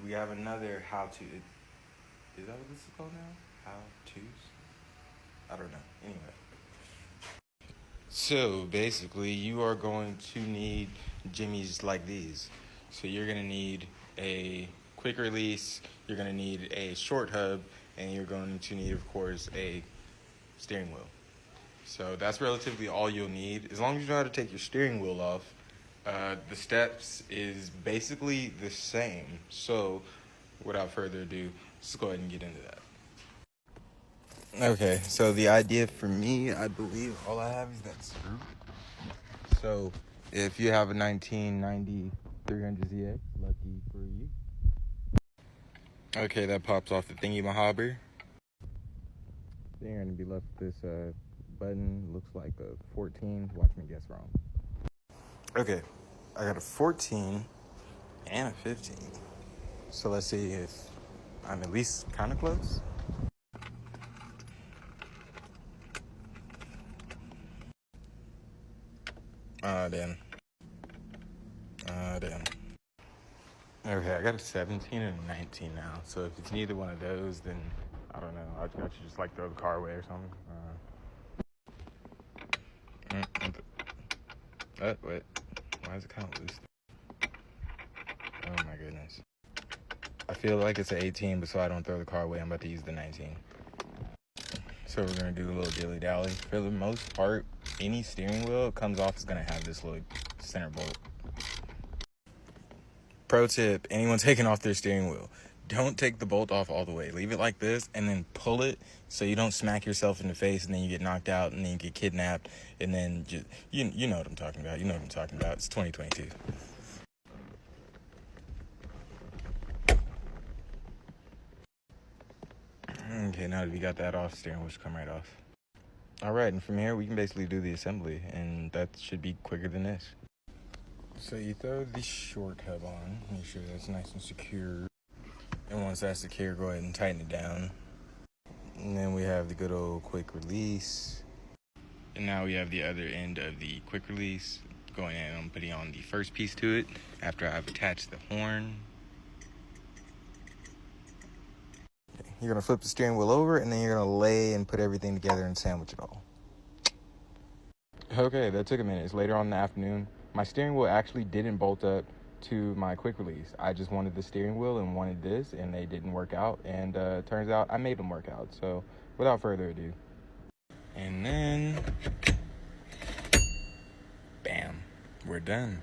we have another how-to. Is that what this is called now? How-tos? I don't know. Anyway. So basically, you are going to need jimmies like these. So you're going to need a quick release, you're going to need a short hub, and you're going to need, of course, a steering wheel. So that's relatively all you'll need. As long as you know how to take your steering wheel off, the steps is basically the same. So without further ado, let's go ahead and get into that. Okay, so the idea for me, I believe all I have is that screw. So if you have a 1990 300ZX, lucky for you. Okay, that pops off the thingy-mahobber. Then you're going to be left with this button. Looks like a 14. Watch me guess wrong. Okay, I got a 14 and a 15. So let's see if I'm at least kind of close. Damn. Okay, I got a 17 and a 19 now. So if it's neither one of those, then I don't know. I should just like throw the car away or something. Wait. Why is it kind of loose? Oh my goodness. I feel like it's an 18, but so I don't throw the car away, I'm about to use the 19. So we're going to do a little dilly-dally. For the most part, any steering wheel it comes off is going to have this little center bolt. Pro tip, anyone taking off their steering wheel, don't take the bolt off all the way. Leave it like this and then pull it so you don't smack yourself in the face and then you get knocked out and then you get kidnapped and then just, you know what I'm talking about. You know what I'm talking about. It's 2022. Okay, now that we got that off, steering wheel should come right off. All right, and from here we can basically do the assembly, and that should be quicker than this. So you throw the short hub on, make sure that's nice and secure. And once that's secure, go ahead and tighten it down. And then we have the good old quick release. And now we have the other end of the quick release. Going in and I'm putting on the first piece to it after I've attached the horn. You're going to flip the steering wheel over and then you're going to lay and put everything together and sandwich it all. Okay, that took a minute. It's later on in the afternoon. My steering wheel actually didn't bolt up to my quick release. I just wanted the steering wheel and wanted this, and they didn't work out. And turns out I made them work out. So without further ado. And then, bam, we're done.